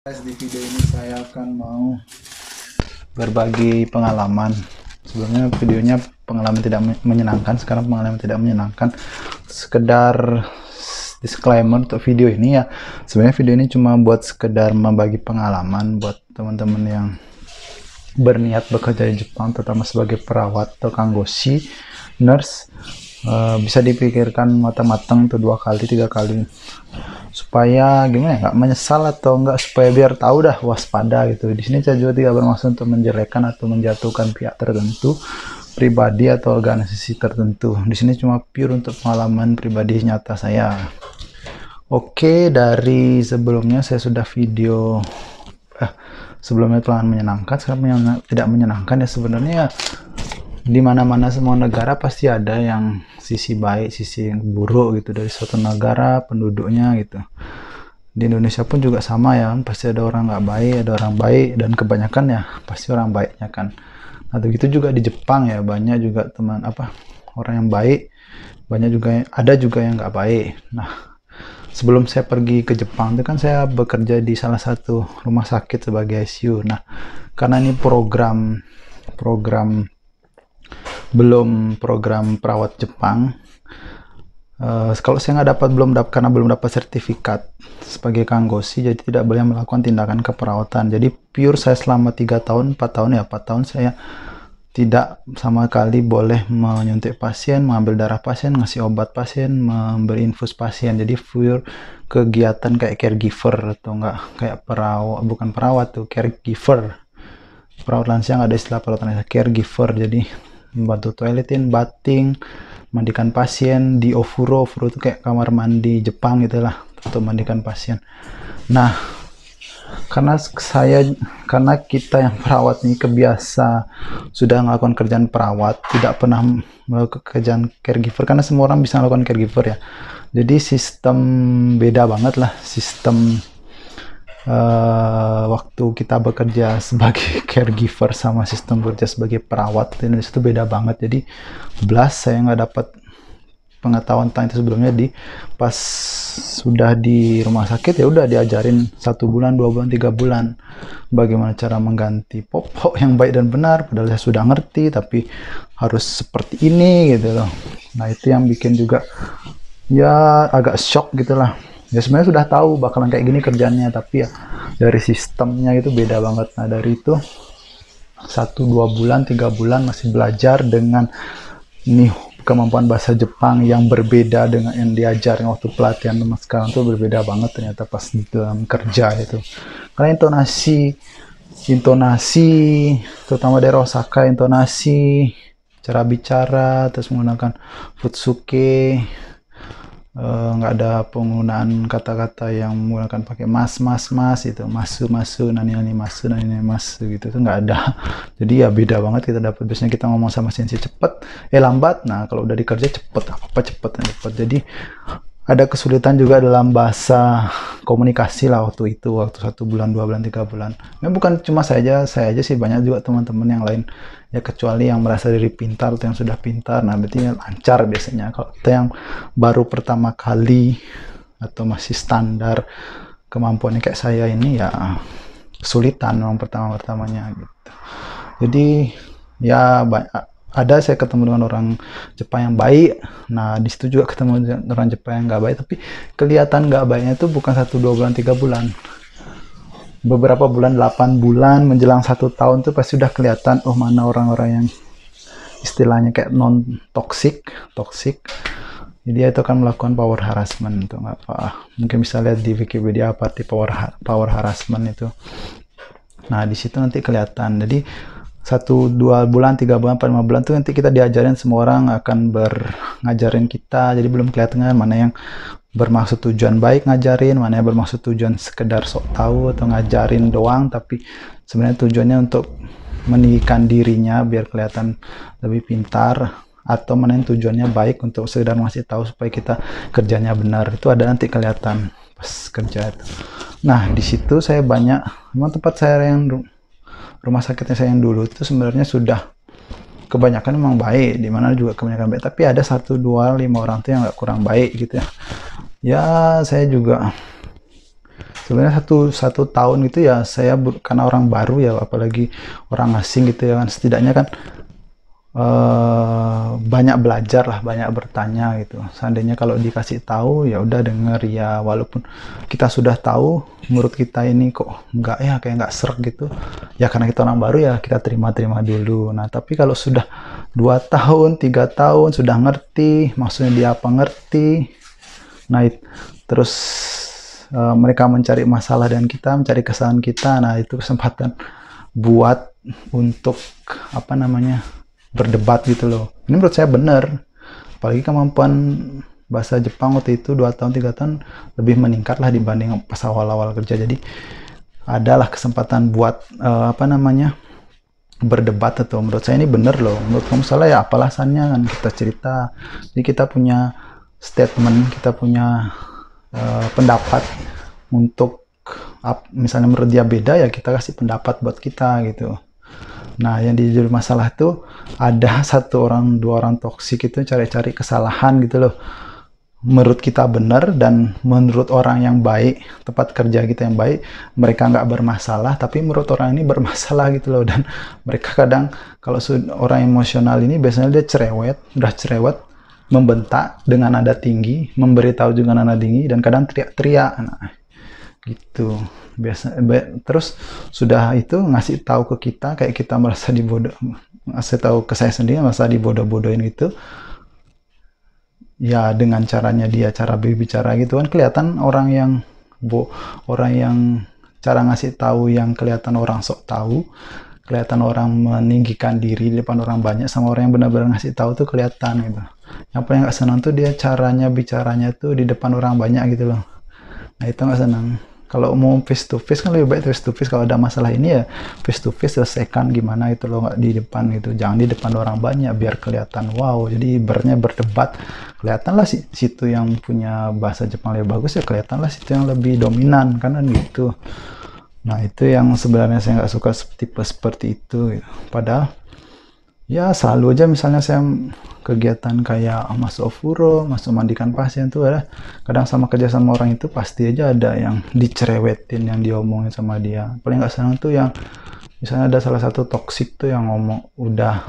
Di video ini saya akan mau berbagi pengalaman. Sebelumnya videonya pengalaman tidak menyenangkan, sekarang pengalaman tidak menyenangkan. Sekedar disclaimer untuk video ini ya, sebenarnya video ini cuma buat sekedar membagi pengalaman buat teman-teman yang berniat bekerja di Jepang, terutama sebagai perawat atau kanggoshi, nurse. Bisa dipikirkan matang-matang tuh 2 kali 3 kali supaya gimana ya, nggak menyesal atau enggak, supaya biar tahu dah, waspada gitu. Di sini saya juga tidak bermaksud untuk menjelekkan atau menjatuhkan pihak tertentu, pribadi atau organisasi tertentu. Di sini cuma pure untuk pengalaman pribadi nyata saya. Oke, dari sebelumnya saya sudah video sebelumnya telah menyenangkan, sekarang tidak menyenangkan ya. Sebenarnya di mana-mana semua negara pasti ada yang sisi baik, sisi yang buruk gitu dari suatu negara penduduknya gitu. Di Indonesia pun juga sama ya, pasti ada orang nggak baik, ada orang baik, dan kebanyakan ya pasti orang baiknya kan. Nah begitu juga di Jepang ya, banyak juga orang yang baik, banyak juga ada juga yang nggak baik. Nah sebelum saya pergi ke Jepang itu kan saya bekerja di salah satu rumah sakit sebagai ICU. Nah karena ini belum program perawat Jepang, kalau saya karena belum dapat sertifikat sebagai kanggoshi, jadi tidak boleh melakukan tindakan keperawatan. Jadi pure saya selama 4 tahun saya tidak sama sekali boleh menyuntik pasien, mengambil darah pasien, ngasih obat pasien, memberi infus pasien. Jadi pure kegiatan kayak caregiver atau enggak kayak bukan perawat tuh, caregiver. Perawat lansia nggak ada istilah perawat lansia, caregiver. Jadi membantu toiletin, bathing, mandikan pasien di ofuro itu kayak kamar mandi Jepang gitulah, untuk mandikan pasien. Nah karena kita yang perawat ini kebiasa sudah melakukan kerjaan perawat, tidak pernah melakukan kerjaan caregiver, karena semua orang bisa melakukan caregiver ya. Jadi sistem beda banget lah, sistem waktu kita bekerja sebagai caregiver sama sistem bekerja sebagai perawat di Indonesia itu beda banget. Jadi saya nggak dapat pengetahuan tentang itu sebelumnya. Pas sudah di rumah sakit ya udah diajarin 1 bulan 2 bulan 3 bulan bagaimana cara mengganti popok yang baik dan benar, padahal saya sudah ngerti tapi harus seperti ini gitu loh. Nah itu yang bikin juga ya agak shock gitulah. Ya sebenarnya sudah tahu bakalan kayak gini kerjanya, tapi ya dari sistemnya itu beda banget. Nah dari itu 1 2 bulan 3 bulan masih belajar dengan nih kemampuan bahasa Jepang yang berbeda dengan yang diajarin waktu pelatihan. Teman sekarang tuh berbeda banget ternyata pas di dalam kerja itu, karena intonasi terutama daerah Osaka, intonasi, cara bicara, terus menggunakan futsuke, nggak ada penggunaan kata-kata yang menggunakan pakai mas itu, masu nani masu gitu, itu nggak ada. Jadi ya beda banget kita dapat. Biasanya kita ngomong sama sensei cepet lambat, nah kalau udah dikerja cepet, apa cepet. Jadi ada kesulitan juga dalam bahasa komunikasi lah waktu 1 bulan 2 bulan 3 bulan. Nah, bukan cuma saya aja sih, banyak juga teman-teman yang lain ya, kecuali yang merasa diri pintar atau yang sudah pintar. Nah berarti lancar biasanya. Kalau kita yang baru pertama kali atau masih standar kemampuannya kayak saya ini ya kesulitan memang pertamanya gitu. Jadi ya ada saya ketemu dengan orang Jepang yang baik. Nah di situ juga ketemu dengan orang Jepang yang nggak baik, tapi kelihatan nggak baiknya itu bukan 1 2 bulan 3 bulan, beberapa bulan, 8 bulan menjelang 1 tahun tuh pasti udah kelihatan oh mana orang-orang yang istilahnya kayak non toxic. Jadi itu akan melakukan power harassment itu, nggak apa, mungkin bisa lihat di Wikipedia apa arti power harassment itu. Nah di situ nanti kelihatan. Jadi 1 2 bulan 3 bulan 4 5 bulan tuh nanti kita diajarin, semua orang akan ngajarin kita. Jadi belum kelihatan mana yang bermaksud tujuan baik ngajarin, mana yang bermaksud tujuan sekedar sok tahu atau ngajarin doang, tapi sebenarnya tujuannya untuk meninggikan dirinya biar kelihatan lebih pintar, atau mana yang tujuannya baik untuk sekedar ngasih tahu supaya kita kerjanya benar. Itu ada nanti kelihatan pas kerja itu. Nah di situ saya memang tempat saya yang rumah sakitnya saya yang dulu itu sebenarnya sudah kebanyakan memang baik, dimana juga kebanyakan baik, tapi ada 1 2 5 orang tuh yang nggak kurang baik gitu ya. Ya saya juga sebenarnya satu tahun itu ya saya karena orang baru ya, apalagi orang asing gitu ya kan, setidaknya kan banyak belajar lah, banyak bertanya gitu. Seandainya kalau dikasih tahu ya udah denger ya, walaupun kita sudah tahu menurut kita ini kok enggak ya, kayak nggak sreg gitu ya, karena kita orang baru ya kita terima dulu. Nah tapi kalau sudah 2 tahun 3 tahun sudah ngerti maksudnya dia apa, ngerti, nah terus mereka mencari masalah dan kita mencari kesalahan kita, nah itu kesempatan buat untuk apa namanya, berdebat gitu loh. Ini menurut saya benar, apalagi kemampuan bahasa Jepang waktu itu 2 tahun 3 tahun lebih meningkat lah dibanding pas awal-awal kerja. Jadi adalah kesempatan buat apa namanya, berdebat. Atau menurut saya ini benar loh, menurut kamu salah ya apa alasannya, kan kita cerita. Jadi kita punya statement, kita punya pendapat untuk misalnya menurut dia beda ya kita kasih pendapat buat kita gitu. Nah yang jadi masalah tuh ada 1 orang 2 orang toksik itu cari-cari kesalahan gitu loh. Menurut kita benar dan menurut orang yang baik, tempat kerja kita yang baik, mereka nggak bermasalah, tapi menurut orang ini bermasalah gitu loh. Dan mereka kadang kalau orang emosional ini biasanya dia udah cerewet, membentak dengan nada tinggi, memberitahu juga nada tinggi, dan kadang teriak-teriak. Nah gitu biasa. Terus sudah itu ngasih tahu ke kita kayak kita merasa dibodoh, ngasih tahu ke saya sendiri merasa dibodoh-bodohin itu ya, dengan caranya dia, cara berbicara gitu kan kelihatan orang yang cara ngasih tahu yang kelihatan orang sok tahu, kelihatan orang meninggikan diri di depan orang banyak, sama orang yang benar-benar ngasih tahu tuh kelihatan gitu. Yang paling nggak senang tuh dia caranya bicaranya tuh di depan orang banyak gitu loh. Nah itu nggak senang. Kalau mau face to face kan lebih baik face to face. Kalau ada masalah ini ya face to face selesaikan gimana itu loh, nggak di depan gitu. Jangan di depan orang banyak biar kelihatan wow. Jadi ibaratnya berdebat, kelihatanlah situ yang punya bahasa Jepang lebih bagus ya, kelihatanlah situ yang lebih dominan kan gitu. Nah itu yang sebenarnya saya nggak suka, tipe seperti itu gitu. Padahal ya selalu aja misalnya saya kegiatan kayak masuk ofuro, masuk mandikan pasien tuh ada kadang sama kerja sama orang itu pasti aja ada yang dicerewetin, yang diomongin sama dia. Paling nggak senang tuh yang misalnya ada salah satu toksik tuh yang ngomong udah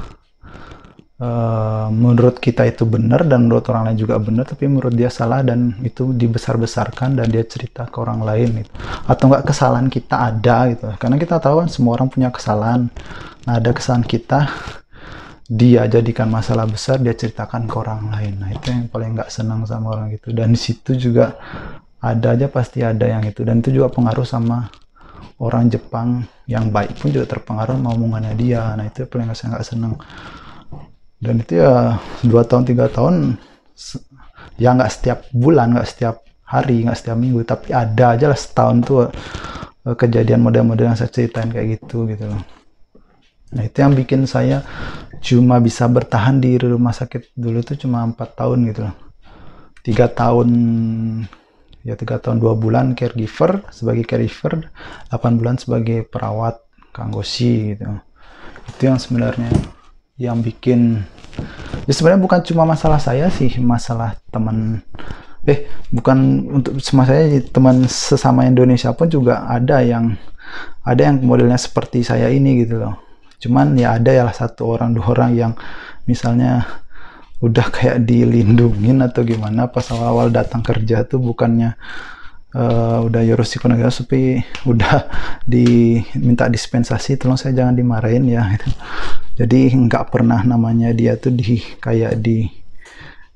menurut kita itu benar dan menurut orang lain juga benar, tapi menurut dia salah dan itu dibesar-besarkan dan dia cerita ke orang lain gitu. Atau enggak kesalahan kita ada gitu, karena kita tahu kan semua orang punya kesalahan. Nah ada kesalahan kita dia jadikan masalah besar, dia ceritakan ke orang lain. Nah itu yang paling nggak senang sama orang gitu. Dan di situ juga ada aja pasti ada yang itu, dan itu juga pengaruh sama orang Jepang yang baik pun juga terpengaruh sama omongannya dia. Nah itu paling nggak senang. Dan itu ya 2 tahun 3 tahun ya, nggak setiap bulan, nggak setiap hari, nggak setiap minggu, tapi ada aja lah setahun tuh kejadian model-model yang saya ceritain kayak gitu loh. Nah itu yang bikin saya cuma bisa bertahan di rumah sakit dulu tuh cuma 4 tahun gitu loh. 3 tahun ya, 3 tahun 2 bulan sebagai caregiver, 8 bulan sebagai perawat kanggoshi gitu. Itu yang sebenarnya yang bikin ya, sebenarnya bukan cuma masalah saya sih, masalah teman bukan untuk sama saya, teman sesama Indonesia pun juga ada yang modelnya seperti saya ini gitu loh. Cuman ya ada ya 1 orang 2 orang yang misalnya udah kayak dilindungin atau gimana pas awal-awal datang kerja tuh, bukannya udah yoroshiku onegai tapi udah diminta dispensasi, tolong saya jangan dimarahin ya gitu. Jadi nggak pernah namanya dia tuh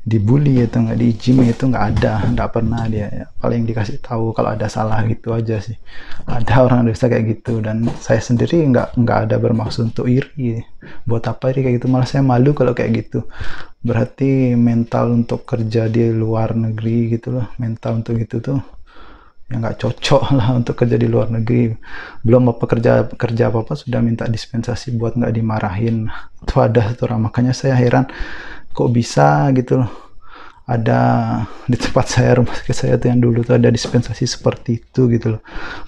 dibully atau nggak diijimi, itu nggak pernah dia ya. Paling dikasih tahu kalau ada salah gitu aja sih. Ada orang desa kayak gitu, dan saya sendiri nggak ada bermaksud untuk iri. Buat apa iri kayak gitu, malah saya malu kalau kayak gitu. Berarti mental untuk kerja di luar negeri gitu loh, mental untuk gitu tuh ya nggak cocok lah untuk kerja di luar negeri. Belum apa kerja apa sudah minta dispensasi buat nggak dimarahin. Itu ada 1 orang, makanya saya heran kok bisa gitu loh. Ada di tempat saya, rumah sakit saya tuh yang dulu tuh ada dispensasi seperti itu gitu loh.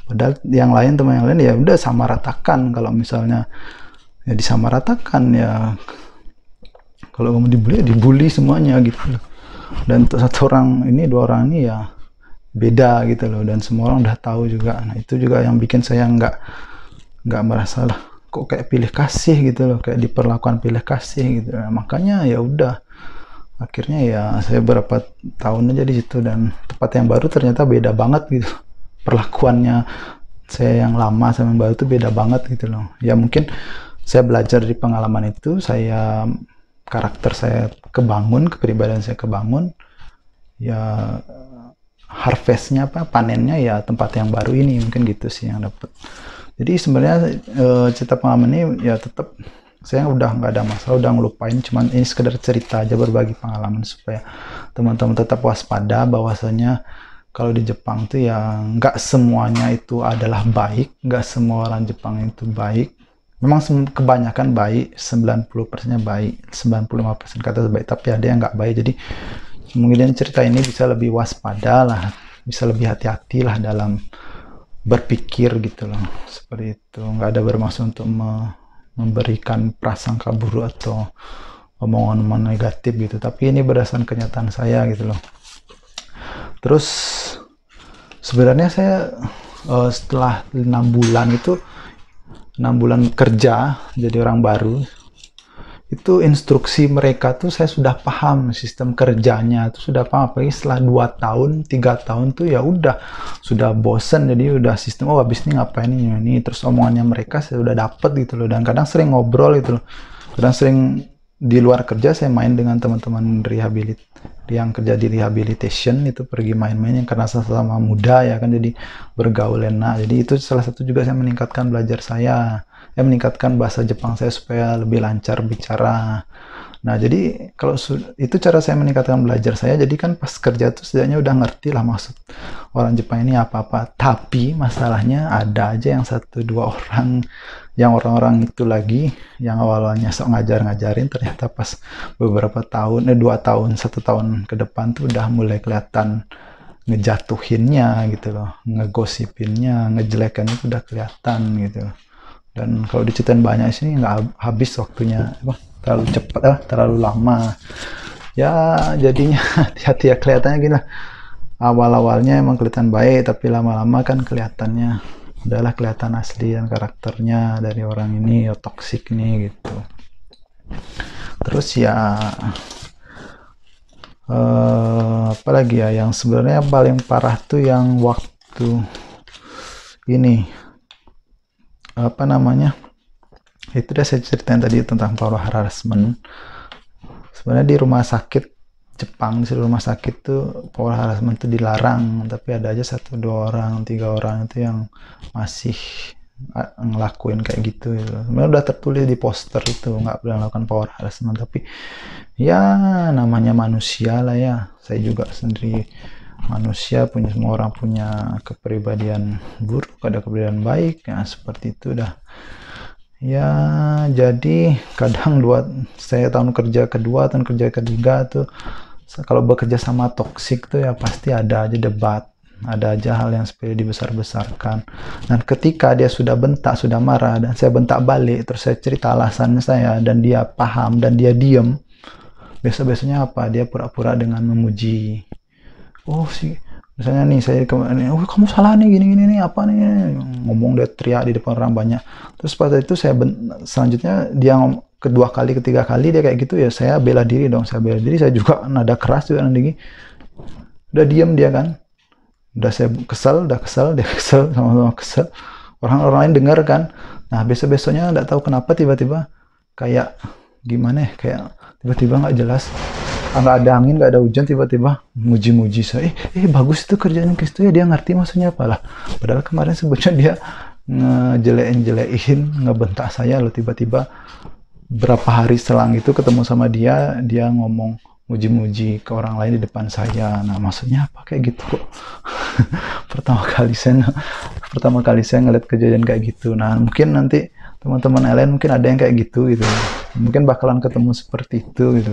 Padahal yang lain, teman yang lain ya udah sama ratakan. Kalau misalnya ya disamaratakan ya, kalau kamu dibully semuanya gitu loh. Dan untuk 1 orang ini 2 orang ini ya beda gitu loh, dan semua orang udah tahu juga. Nah itu juga yang bikin saya nggak merasa lah kok kayak pilih kasih gitu loh, kayak diperlakukan pilih kasih gitu. Nah, makanya ya udah, akhirnya ya saya berapa tahun aja di situ, dan tempat yang baru ternyata beda banget gitu perlakuannya. Saya yang lama sama yang baru tuh beda banget gitu loh. Ya mungkin saya belajar dari pengalaman itu, karakter saya kebangun, kepribadian saya kebangun, ya harvestnya apa, panennya ya tempat yang baru ini, mungkin gitu sih yang dapat. Jadi sebenarnya cerita pengalaman ini ya tetap saya udah nggak ada masalah, udah ngelupain, cuman ini sekedar cerita aja, berbagi pengalaman supaya teman-teman tetap waspada bahwasanya kalau di Jepang tuh ya nggak semuanya itu adalah baik, nggak semua orang Jepang itu baik. Memang kebanyakan baik, 90%-nya baik, 95% kata baik, tapi ada yang nggak baik. Jadi kemudian cerita ini bisa lebih waspada lah, bisa lebih hati-hati lah dalam berpikir gitu loh, seperti itu. Nggak ada bermaksud untuk memberikan prasangka buruk atau omongan-omongan negatif gitu, tapi ini berdasarkan kenyataan saya gitu loh. Terus sebenarnya saya setelah 6 bulan kerja jadi orang baru, itu instruksi mereka tuh saya sudah paham, sistem kerjanya tuh sudah paham. Apalagi setelah 2 tahun 3 tahun tuh ya udah sudah bosen, jadi udah sistem, oh habis ini ngapain ini, terus omongannya mereka saya udah dapet gitu loh. Dan kadang sering ngobrol gitu loh, kadang sering di luar kerja saya main dengan teman-teman yang kerja di rehabilitation, itu pergi main-main, yang karena sama muda ya kan, jadi bergaul enak. Jadi itu salah satu juga saya meningkatkan meningkatkan bahasa Jepang saya supaya lebih lancar bicara. Nah jadi kalau itu cara saya meningkatkan belajar saya. Jadi kan pas kerja tuh setidaknya udah ngerti lah maksud orang Jepang ini apa-apa. Tapi masalahnya ada aja yang 1-2 orang, yang orang-orang itu lagi yang awalnya sok ngajarin, ternyata pas beberapa tahun 2 tahun 1 tahun ke depan tuh udah mulai kelihatan ngejatuhinnya gitu loh, ngegosipinnya, ngejelekannya tuh udah kelihatan gitu. Dan kalau diceritain banyak sih nggak habis waktunya, terlalu cepat, terlalu lama ya. Jadinya hati-hati ya, kelihatannya gini lah, awal-awalnya emang kelihatan baik, tapi lama-lama kan kelihatannya adalah kelihatan asli dan karakternya dari orang ini, ya toksik nih gitu. Terus ya apalagi ya yang sebenarnya paling parah tuh yang waktu ini apa namanya, itu udah saya ceritain tadi tentang power harassment. Sebenarnya di rumah sakit Jepang, di rumah sakit tuh power harassment itu dilarang, tapi ada aja 1-2 orang 3 orang itu yang masih ngelakuin kayak gitu. Sebenarnya udah tertulis di poster itu nggak boleh melakukan power harassment, tapi ya namanya manusia lah ya, saya juga sendiri manusia, semua orang punya kepribadian buruk, ada kepribadian baik ya, seperti itu dah ya. Jadi kadang saya tahun kerja kedua, tahun kerja ketiga tuh kalau bekerja sama toksik tuh ya pasti ada aja debat, ada aja hal yang sepele dibesar-besarkan. Dan ketika dia sudah bentak, sudah marah, dan saya bentak balik, terus saya cerita alasannya saya, dan dia paham dan dia diem, biasanya apa, dia pura-pura dengan memuji. Oh sih, misalnya nih saya kemarin, oh kamu salah nih gini nih apa nih, ngomong, dia teriak di depan orang banyak. Terus pada itu selanjutnya dia kedua kali ketiga kali dia kayak gitu ya, saya bela diri dong, saya juga nada keras juga nanti. Udah diem dia kan, udah saya kesel, dia kesel, sama-sama kesel, orang-orang lain dengar kan. Nah besoknya nggak tahu kenapa tiba-tiba kayak gimana ya, kayak tiba-tiba nggak jelas, nggak ada angin, nggak ada hujan, tiba-tiba muji-muji saya, bagus itu kerjaan Kristo ya, dia ngerti maksudnya apa lah. Padahal kemarin sebetulnya dia ngejelein, ngebentak saya loh. Tiba-tiba berapa hari selang itu ketemu sama dia ngomong muji-muji ke orang lain di depan saya. Nah maksudnya apa kayak gitu kok? pertama kali saya ngeliat kejadian kayak gitu. Nah mungkin nanti teman-teman lain mungkin ada yang kayak gitu mungkin bakalan ketemu seperti itu gitu.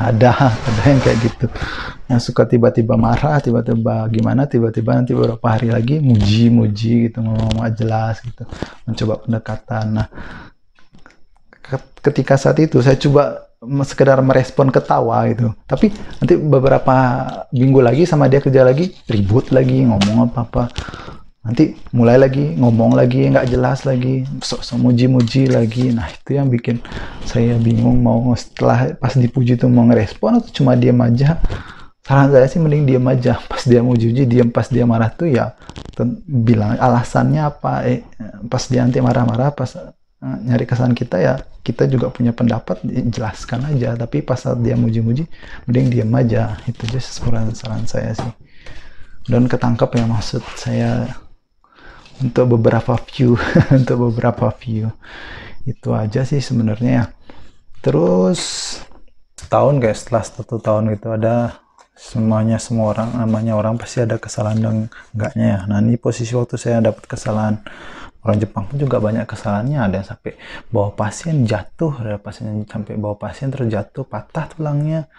Ada yang kayak gitu, yang suka tiba-tiba marah, tiba-tiba gimana, tiba-tiba nanti beberapa hari lagi muji gitu, ngomong jelas gitu, mencoba pendekatan. Nah ketika saat itu saya coba sekedar merespon ketawa gitu. Tapi nanti beberapa minggu lagi sama dia kerja lagi, ribut lagi, ngomong apa-apa. Nanti mulai lagi, ngomong lagi, nggak jelas lagi, sok-sok muji-muji lagi. Nah, itu yang bikin saya bingung mau setelah pas dipuji tuh mau ngerespon atau cuma diam aja. Saran saya sih mending diam aja. Pas dia muji-muji, diam. Pas dia marah tuh ya bilang alasannya apa. Pas dia nanti marah-marah, pas nyari kesan kita ya kita juga punya pendapat, jelaskan aja. Tapi pas saat dia muji-muji mending diam aja. Itu aja saran saya sih. Dan ketangkap ya maksud saya untuk beberapa view. Untuk beberapa view itu aja sih sebenarnya. Terus setahun kayak setelah 1 tahun gitu ada semuanya, semua orang namanya orang pasti ada kesalahan dan enggaknya ya. Nah, ini posisi waktu saya dapat kesalahan. Orang Jepang pun juga banyak kesalahannya, ada yang sampai bawa pasien jatuh, ada pasien yang sampai bawa pasien terjatuh patah tulangnya,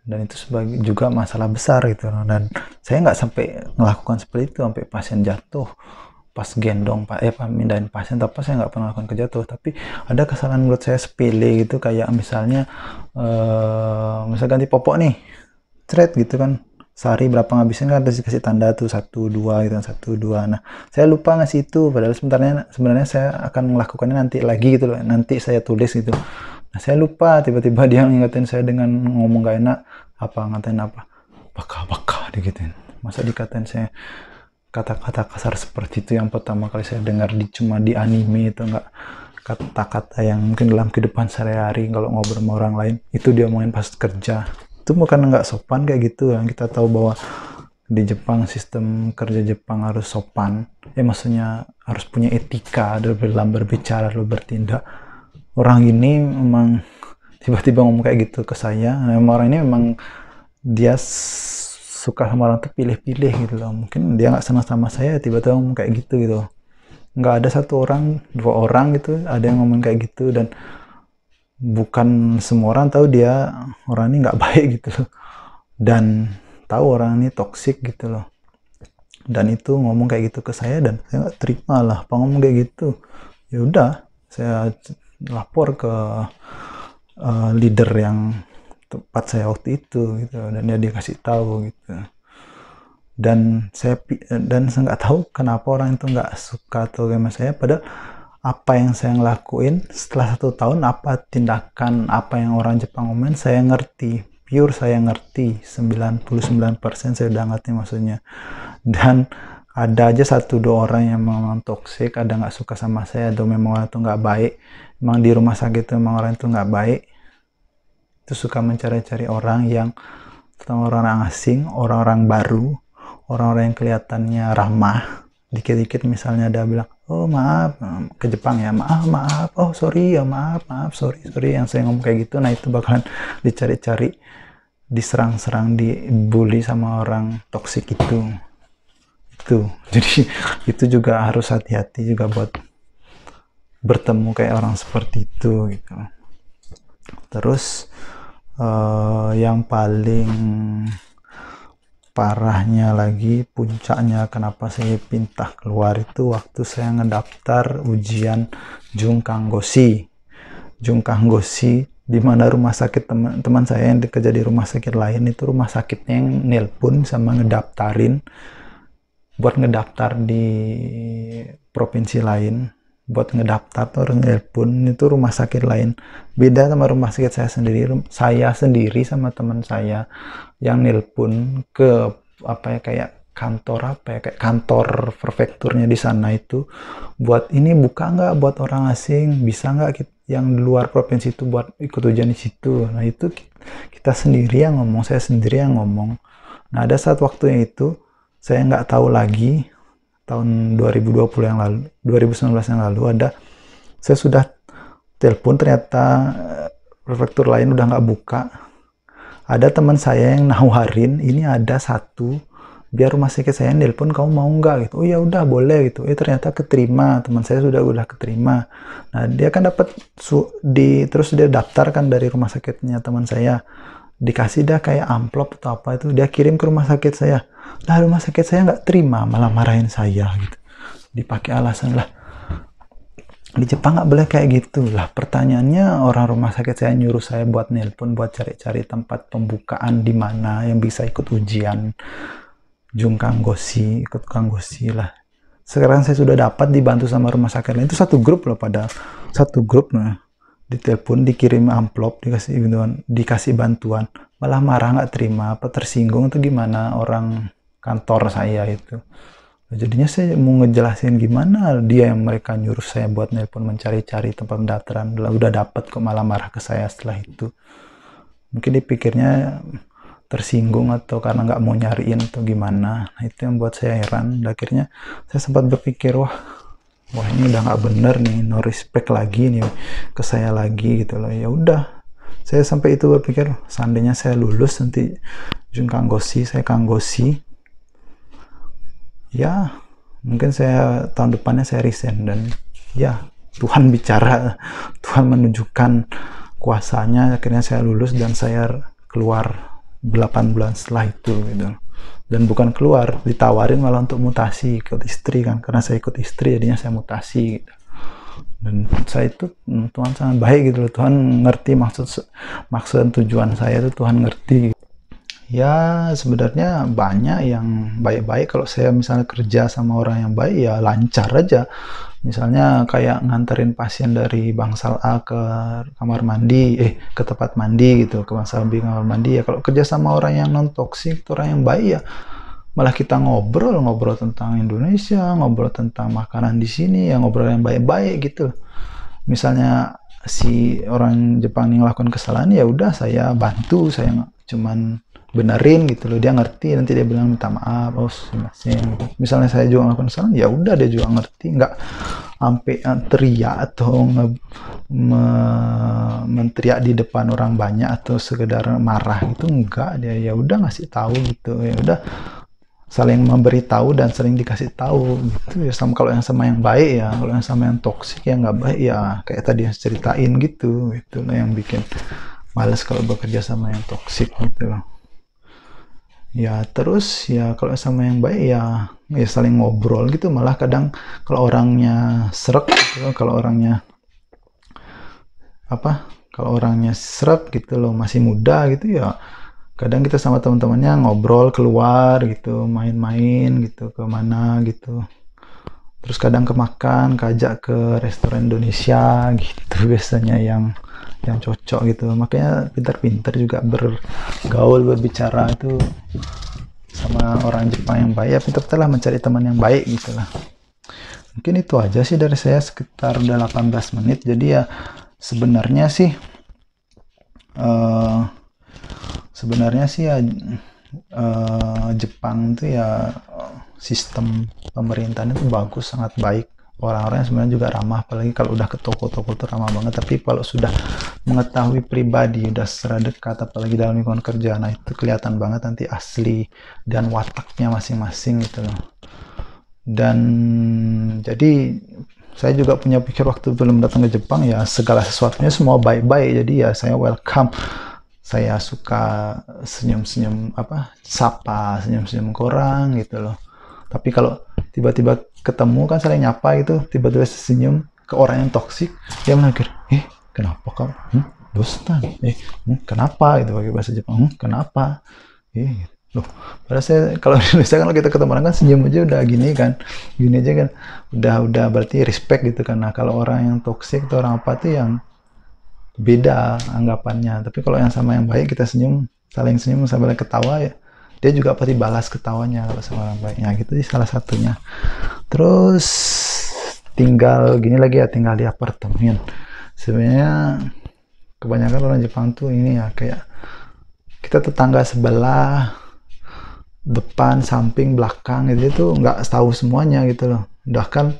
dan itu sebagai juga masalah besar gitu. Dan saya nggak sampai melakukan seperti itu sampai pasien jatuh pas gendong mindahin pasien, tapi saya nggak pernah melakukan kejatuh. Tapi ada kesalahan menurut saya sepele gitu, kayak misalnya misal ganti popok nih, thread gitu kan, sehari berapa ngabisin kan, terus dikasih tanda tuh 1-2 gitu kan, 1-2. Nah, saya lupa ngasih itu, padahal sebenarnya saya akan melakukannya nanti lagi gitu loh, nanti saya tulis gitu. Nah, saya lupa, tiba-tiba dia ngingetin saya dengan ngomong gak enak, ngatain apa, baka digituin. Masa dikatain saya kata-kata kasar seperti itu yang pertama kali saya dengar cuma di anime, itu enggak kata-kata yang mungkin dalam kehidupan sehari-hari kalau ngobrol sama orang lain itu dia omongin pas kerja. Itu bukan nggak sopan kayak gitu ya. Kita tahu bahwa di Jepang sistem kerja Jepang harus sopan, ya maksudnya harus punya etika dalam berbicara dalam bertindak. Orang ini memang tiba-tiba ngomong kayak gitu ke saya. Nah, orang ini memang dia suka sama orang tuh pilih-pilih gitu loh. Mungkin dia nggak senang sama saya, tiba-tiba ngomong kayak gitu gitu. Nggak ada 1 orang, 2 orang gitu ada yang ngomong kayak gitu, dan bukan semua orang tahu dia orang ini nggak baik gitu loh, dan tahu orang ini toksik gitu loh. Dan itu ngomong kayak gitu ke saya, dan saya nggak terima lah, apa ngomong kayak gitu. Ya udah, saya lapor ke leader yang tempat saya waktu itu gitu, dan dia kasih tahu gitu. Dan saya nggak tahu kenapa orang itu nggak suka atau gimana saya, padahal apa yang saya ngelakuin setelah 1 tahun, apa tindakan apa yang orang Jepang ngomongin saya ngerti, pure saya ngerti, 99% saya udah ngerti maksudnya. Dan ada aja 1-2 orang yang memang toksik, ada nggak suka sama saya, atau memang orang itu nggak baik, memang di rumah sakit itu memang orang itu nggak baik, itu suka mencari-cari orang yang terutama orang asing, orang-orang baru, orang-orang yang kelihatannya ramah. Dikit-dikit misalnya ada bilang, oh maaf, ke Jepang ya, maaf, oh sorry ya, maaf, sorry, yang saya ngomong kayak gitu. Nah, itu bakalan dicari-cari, diserang-serang, dibully sama orang toksik itu. Jadi itu juga harus hati-hati juga buat bertemu kayak orang seperti itu gitu. Terus yang paling parahnya lagi, puncaknya kenapa saya pindah keluar itu waktu saya ngedaftar ujian Jungkanggoshi, di mana rumah sakit teman saya yang kerja di rumah sakit lain, itu rumah sakitnya yang nelpon sama ngedaftarin buat ngedaftar di provinsi lain, buat ngedaftar tuh harus nelpon, itu rumah sakit lain, beda sama rumah sakit saya sendiri. Saya sendiri sama teman saya yang nelpon ke kayak kantor prefekturnya di sana itu, buat ini buka nggak buat orang asing, bisa nggak yang di luar provinsi itu buat ikut ujian di situ. Nah, itu kita sendiri yang ngomong, saya sendiri yang ngomong. Nah, ada saat waktunya itu saya nggak tahu lagi, tahun 2019 yang lalu saya sudah telepon, ternyata prefektur lain udah nggak buka. Ada teman saya yang nawarin, ini ada biar rumah sakit saya nelpon, kamu mau nggak gitu. Oh ya udah boleh gitu. Ternyata keterima, teman saya udah keterima. Nah, dia kan dapat terus dia daftar kan dari rumah sakitnya teman saya, dikasih dah kayak amplop atau apa itu, dia kirim ke rumah sakit saya. Nah, rumah sakit saya nggak terima, malah marahin saya gitu, dipakai alasan lah Di Jepang nggak boleh kayak gitu lah. Pertanyaannya, orang rumah sakit saya nyuruh saya buat nelpon, buat cari-cari tempat pembukaan di mana yang bisa ikut ujian Jungkanggoshi, ikut Kanggoshi lah. Sekarang saya sudah dapat dibantu sama rumah sakit lain, itu satu grup loh, pada satu grup. Nah, ditelepon, dikirim amplop, dikasih bantuan, malah marah, nggak terima, apa tersinggung atau gimana orang kantor saya itu. Jadinya saya mau ngejelasin gimana dia yang mereka nyuruh saya buat nelpon mencari-cari tempat pendaftaran, udah dapat kok malah marah ke saya setelah itu. Mungkin dipikirnya tersinggung atau karena nggak mau nyariin atau gimana. Nah, itu yang buat saya heran. Akhirnya saya sempat berpikir, wah ini udah nggak bener nih, no respect lagi nih ke saya lagi gitu loh. Ya udah, saya sampai itu berpikir, seandainya saya lulus nanti Jungkanggoshi, saya Kanggoshi, ya mungkin saya tahun depannya saya resign, dan ya Tuhan bicara, Tuhan menunjukkan kuasanya, akhirnya saya lulus dan saya keluar 8 bulan setelah itu gitu. Dan bukan keluar, ditawarin malah untuk mutasi, ikut istri kan, karena saya ikut istri jadinya saya mutasi gitu. Dan saya itu, Tuhan sangat baik gitu loh, Tuhan ngerti maksud tujuan saya itu, Tuhan ngerti. Ya sebenarnya banyak yang baik-baik. Kalau saya misalnya kerja sama orang yang baik ya lancar aja. Misalnya kayak nganterin pasien dari bangsal A ke kamar mandi, ke tempat mandi gitu, ke bangsal B kamar mandi. Ya kalau kerja sama orang yang non toksik, orang yang baik, ya malah kita ngobrol tentang Indonesia, ngobrol tentang makanan di sini, ya ngobrol yang baik-baik gitu. Misalnya si orang Jepang yang ngelakuin kesalahan, ya udah saya bantu, saya cuman benerin gitu loh, dia ngerti, nanti dia bilang minta maaf, oh sumimasen gitu. Misalnya saya juga ngelakuin kesalahan, ya udah dia juga ngerti, nggak sampai teriak atau menteriak di depan orang banyak atau sekedar marah gitu, enggak. Dia ya udah ngasih tahu gitu, ya udah saling memberitahu dan sering dikasih tahu gitu ya. Sama kalau yang sama yang baik ya, kalau yang sama yang toksik ya nggak baik ya, kayak tadi yang ceritain gitu, itu loh yang bikin males kalau bekerja sama yang toksik gitu loh. Ya terus ya kalau sama yang baik ya saling ngobrol gitu. Malah kadang kalau orangnya seret gitu, kalau orangnya seret gitu loh, masih muda gitu ya, kadang kita sama teman-temannya ngobrol keluar gitu, main-main gitu kemana gitu, terus kadang kemakan, kajak ke restoran Indonesia gitu biasanya yang cocok gitu. Makanya pintar-pintar juga bergaul, berbicara itu sama orang Jepang yang baik, ya pintar-pintar lah mencari teman yang baik gitu lah. Mungkin itu aja sih dari saya, sekitar udah 18 menit. Jadi ya sebenarnya sih ya Jepang itu ya sistem pemerintahan itu bagus, sangat baik. Orang-orangnya sebenarnya juga ramah, apalagi kalau udah ke toko-toko itu ramah banget. Tapi kalau sudah mengetahui pribadi, udah secara dekat, apalagi dalam lingkungan kerja, nah itu kelihatan banget nanti asli dan wataknya masing-masing gitu loh. Dan jadi saya juga punya pikir waktu belum datang ke Jepang, ya segala sesuatunya semua baik-baik, jadi ya saya welcome. Saya suka senyum-senyum, sapa, senyum-senyum ke orang gitu loh. Tapi kalau tiba-tiba ketemu kan saling nyapa gitu, tiba-tiba senyum ke orang yang toksik, dia menagih, kenapa kamu? Dostan, kenapa? Itu pakai bahasa Jepang, kenapa? Loh, padahal saya kalau di Indonesia kan kita ketemu orang kan senyum aja udah gini aja kan, udah berarti respect gitu kan. Nah kalau orang yang toksik atau orang apa tuh yang beda anggapannya. Tapi kalau yang sama yang baik, kita saling senyum sambil ketawa, ya dia juga pasti balas ketawanya kalau sama orang baik. Nah gitu sih salah satunya. Terus tinggal gini lagi ya, tinggal di apartemen. Sebenarnya kebanyakan orang Jepang tuh ini ya, kayak kita tetangga sebelah, depan, samping, belakang gitu, itu nggak tahu semuanya gitu loh. Bahkan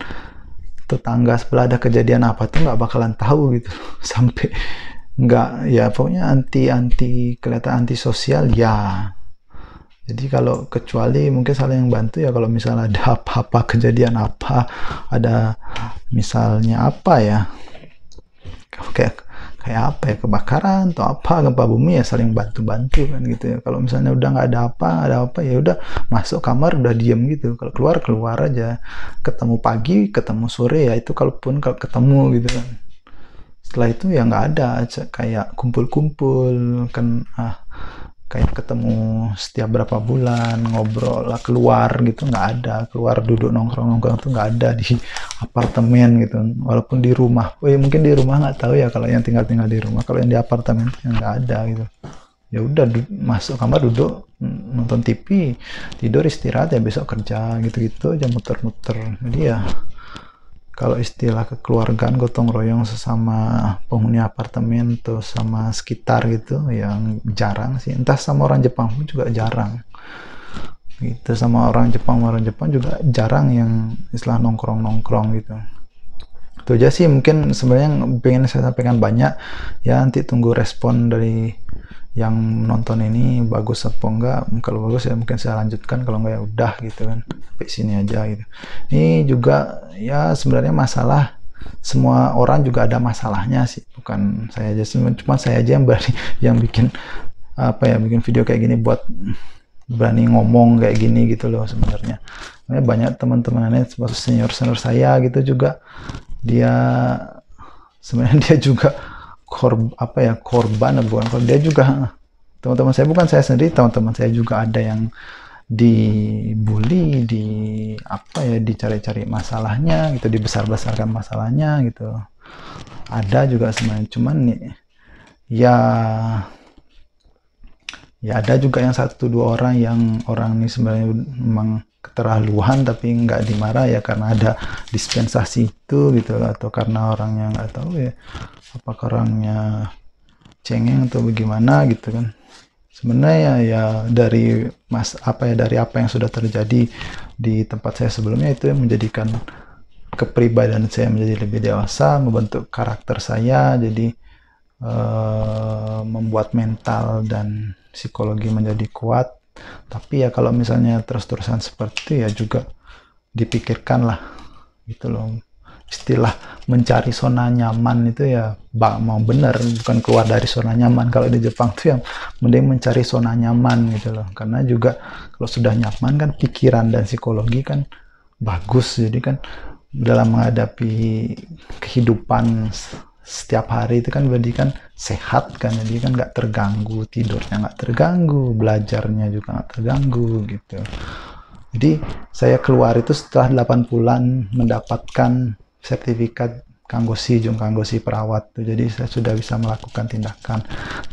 tetangga sebelah ada kejadian apa tuh nggak bakalan tahu gitu. Sampai nggak, ya pokoknya kelihatan anti sosial ya. Jadi kalau kecuali mungkin saling bantu ya, kalau misalnya ada apa-apa, kejadian apa, ada misalnya apa ya, kayak kayak apa ya, kebakaran atau apa, gempa bumi, ya saling bantu-bantu kan gitu ya. Kalau misalnya udah nggak ada apa ya udah masuk kamar udah diem gitu, kalau keluar keluar aja, ketemu pagi ketemu sore ya itu kalaupun kalau ketemu gitu kan. Setelah itu ya nggak ada kayak kumpul-kumpul kan, kayak ketemu setiap berapa bulan ngobrol lah keluar gitu, nggak ada keluar duduk nongkrong-nongkrong tuh nggak ada di apartemen gitu. Walaupun di rumah, oh ya mungkin di rumah nggak tahu ya kalau yang tinggal-tinggal di rumah, kalau yang di apartemen tuh nggak ada gitu. Ya udah masuk kamar duduk nonton TV, tidur istirahat, ya besok kerja gitu-gitu aja muter-muter. Jadi ya kalau istilah kekeluargaan gotong royong sesama penghuni apartemen tuh sama sekitar gitu yang jarang sih, entah sama orang Jepang pun juga jarang gitu, sama orang Jepang juga jarang yang istilah nongkrong gitu. Itu aja sih mungkin sebenarnya yang pengen saya sampaikan banyak ya, nanti tunggu respon dari yang nonton ini bagus apa enggak. Kalau bagus ya mungkin saya lanjutkan, kalau enggak ya udah gitu kan, sampai sini aja gitu. Ini juga ya sebenarnya masalah semua orang juga ada masalahnya sih, bukan saya aja, cuma saya aja yang berani yang bikin bikin video kayak gini buat berani ngomong kayak gini gitu loh. Sebenarnya banyak teman-temannya senior saya gitu juga, dia sebenarnya dia juga korban, bukan korban, dia juga teman-teman saya, bukan saya sendiri, teman-teman saya juga ada yang dibully, dicari-cari masalahnya gitu, dibesar-besarkan masalahnya gitu, ada juga sebenarnya. Cuman nih ya ada juga yang satu dua orang yang orang ini sebenarnya memang keterlaluan tapi nggak dimarah ya karena ada dispensasi itu gitu, atau karena orangnya nggak tahu ya apakah orangnya cengeng atau bagaimana gitu kan. Sebenarnya ya dari dari apa yang sudah terjadi di tempat saya sebelumnya, itu yang menjadikan kepribadian saya menjadi lebih dewasa, membentuk karakter saya, jadi membuat mental dan psikologi menjadi kuat. Tapi ya kalau misalnya terus-terusan seperti itu ya juga dipikirkan lah gitu loh. Istilah mencari zona nyaman itu ya mau bener, bukan keluar dari zona nyaman. Kalau di Jepang tuh yang mending mencari zona nyaman gitu loh, karena juga kalau sudah nyaman kan pikiran dan psikologi kan bagus, jadi kan dalam menghadapi kehidupan setiap hari itu kan berarti kan sehat kan, jadi kan nggak terganggu, tidurnya nggak terganggu, belajarnya juga nggak terganggu gitu. Jadi saya keluar itu setelah 8 bulan mendapatkan sertifikat Kanggoshi, Jung Kanggoshi perawat tuh. Jadi saya sudah bisa melakukan tindakan.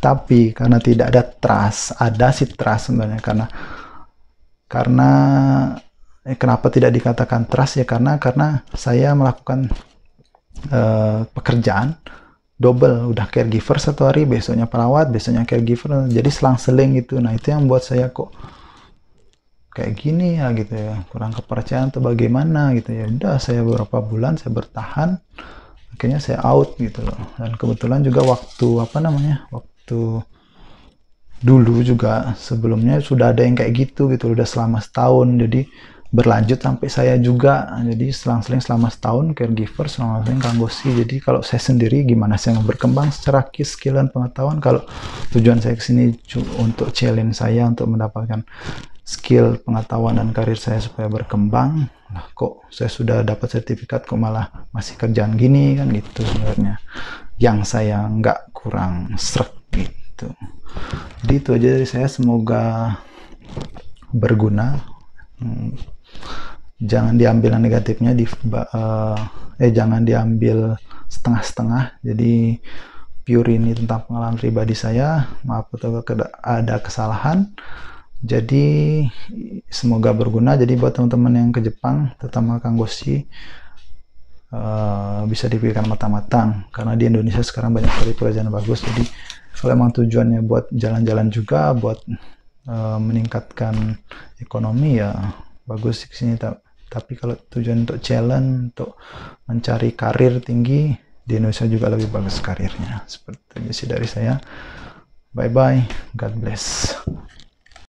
Tapi karena tidak ada trust, ada sih trust sebenarnya, karena kenapa tidak dikatakan trust ya, karena saya melakukan pekerjaan double, udah caregiver satu hari, besoknya perawat, besoknya caregiver, jadi selang-seling gitu. Nah itu yang buat saya kok kayak gini ya gitu ya, kurang kepercayaan atau bagaimana gitu ya. Udah saya beberapa bulan saya bertahan, akhirnya saya out gitu loh. Dan kebetulan juga waktu dulu juga sebelumnya sudah ada yang kayak gitu udah selama setahun, jadi berlanjut sampai saya juga, jadi selang-seling selama setahun caregiver, selang-seling Kanggoshi. Jadi kalau saya sendiri gimana saya mau berkembang secara skill dan pengetahuan, kalau tujuan saya kesini untuk challenge saya untuk mendapatkan skill, pengetahuan, dan karir saya supaya berkembang. Nah, kok saya sudah dapat sertifikat kok malah masih kerjaan gini kan gitu sebenarnya, yang saya nggak kurang srek gitu. Jadi itu aja dari saya, semoga berguna. Jangan diambil yang negatifnya, jangan diambil setengah-setengah. Jadi pure ini tentang pengalaman pribadi saya, maaf kalau ada kesalahan. Jadi semoga berguna. Jadi buat teman-teman yang ke Jepang, terutama Kanggoshi, bisa dipikirkan matang-matang, karena di Indonesia sekarang banyak sekali pekerjaan bagus. Jadi kalau emang tujuannya buat jalan-jalan juga, buat meningkatkan ekonomi, ya bagus di sini. Tapi kalau tujuan untuk challenge, untuk mencari karir tinggi, di Indonesia juga lebih bagus karirnya. Seperti itu sih dari saya. Bye bye, God bless.